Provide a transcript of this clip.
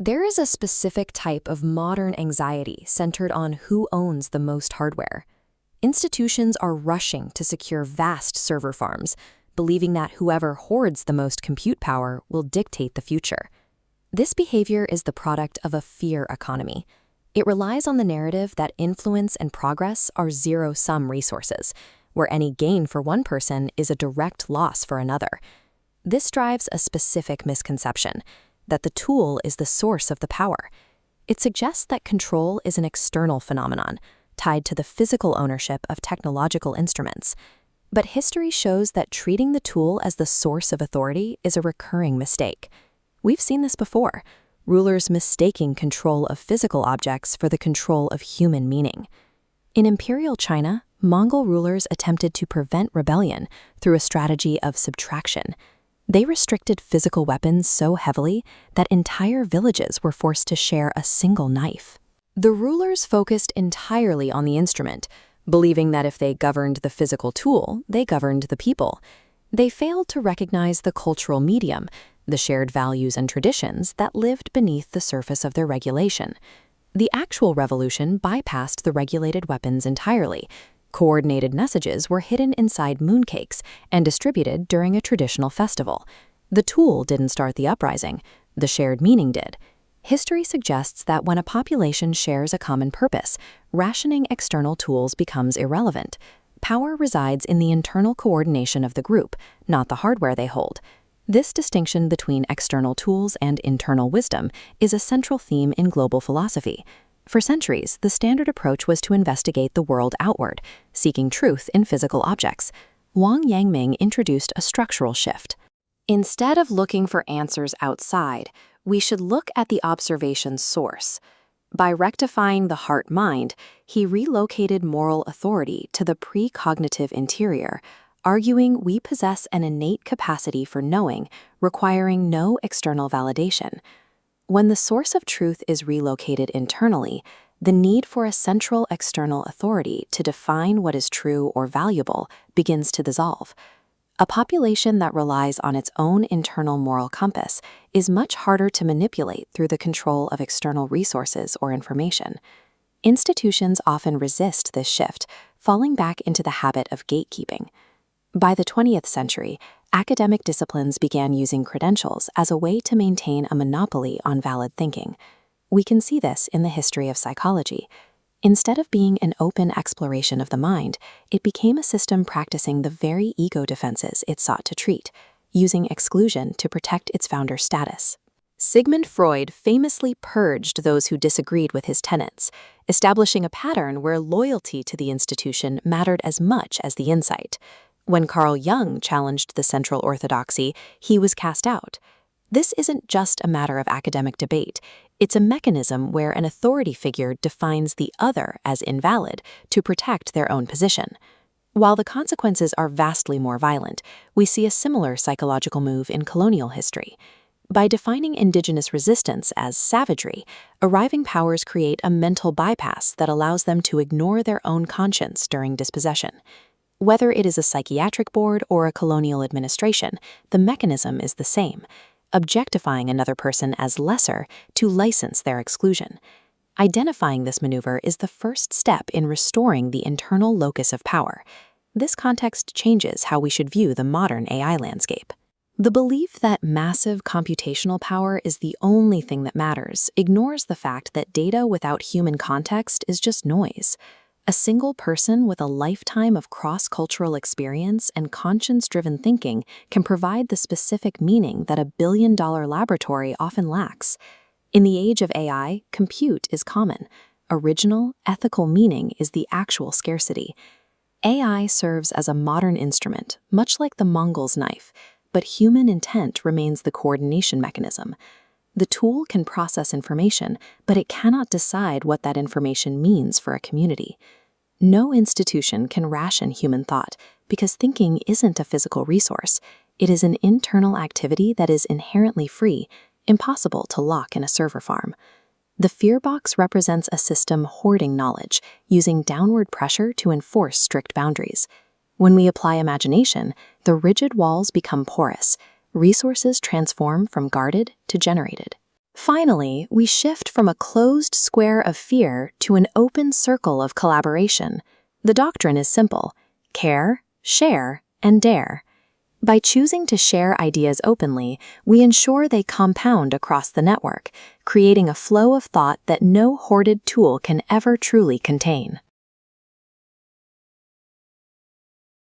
There is a specific type of modern anxiety centered on who owns the most hardware. Institutions are rushing to secure vast server farms, believing that whoever hoards the most compute power will dictate the future. This behavior is the product of a fear economy. It relies on the narrative that influence and progress are zero-sum resources, where any gain for one person is a direct loss for another. This drives a specific misconception, that the tool is the source of the power. It suggests that control is an external phenomenon, tied to the physical ownership of technological instruments. But history shows that treating the tool as the source of authority is a recurring mistake. We've seen this before, rulers mistaking control of physical objects for the control of human meaning. In imperial China, Mongol rulers attempted to prevent rebellion through a strategy of subtraction. They restricted physical weapons so heavily that entire villages were forced to share a single knife. The rulers focused entirely on the instrument, believing that if they governed the physical tool, they governed the people. They failed to recognize the cultural medium, the shared values and traditions that lived beneath the surface of their regulation. The actual revolution bypassed the regulated weapons entirely. Coordinated messages were hidden inside mooncakes and distributed during a traditional festival. The tool didn't start the uprising, the shared meaning did. History suggests that when a population shares a common purpose, rationing external tools becomes irrelevant. Power resides in the internal coordination of the group, not the hardware they hold. This distinction between external tools and internal wisdom is a central theme in global philosophy. For centuries, the standard approach was to investigate the world outward, seeking truth in physical objects. Wang Yangming introduced a structural shift. Instead of looking for answers outside, we should look at the observation's source. By rectifying the heart-mind, he relocated moral authority to the precognitive interior, arguing we possess an innate capacity for knowing, requiring no external validation. When the source of truth is relocated internally, the need for a central external authority to define what is true or valuable begins to dissolve. A population that relies on its own internal moral compass is much harder to manipulate through the control of external resources or information. Institutions often resist this shift, falling back into the habit of gatekeeping. By the 20th century, academic disciplines began using credentials as a way to maintain a monopoly on valid thinking. We can see this in the history of psychology. Instead of being an open exploration of the mind, it became a system practicing the very ego defenses it sought to treat, using exclusion to protect its founder's status. Sigmund Freud famously purged those who disagreed with his tenets, establishing a pattern where loyalty to the institution mattered as much as the insight. When Carl Jung challenged the central orthodoxy, he was cast out. This isn't just a matter of academic debate. It's a mechanism where an authority figure defines the other as invalid to protect their own position. While the consequences are vastly more violent, we see a similar psychological move in colonial history. By defining indigenous resistance as savagery, arriving powers create a mental bypass that allows them to ignore their own conscience during dispossession. Whether it is a psychiatric board or a colonial administration, the mechanism is the same, objectifying another person as lesser to license their exclusion. Identifying this maneuver is the first step in restoring the internal locus of power. This context changes how we should view the modern AI landscape. The belief that massive computational power is the only thing that matters ignores the fact that data without human context is just noise. A single person with a lifetime of cross-cultural experience and conscience-driven thinking can provide the specific meaning that a billion-dollar laboratory often lacks. In the age of AI, compute is common. Original, ethical meaning is the actual scarcity. AI serves as a modern instrument, much like the Mongol's knife, but human intent remains the coordination mechanism. The tool can process information, but it cannot decide what that information means for a community. No institution can ration human thought because thinking isn't a physical resource. It is an internal activity that is inherently free, impossible to lock in a server farm. The fear box represents a system hoarding knowledge, using downward pressure to enforce strict boundaries. When we apply imagination, the rigid walls become porous. Resources transform from guarded to generated. Finally, we shift from a closed square of fear to an open circle of collaboration. The doctrine is simple: care, share, and dare. By choosing to share ideas openly, we ensure they compound across the network, creating a flow of thought that no hoarded tool can ever truly contain.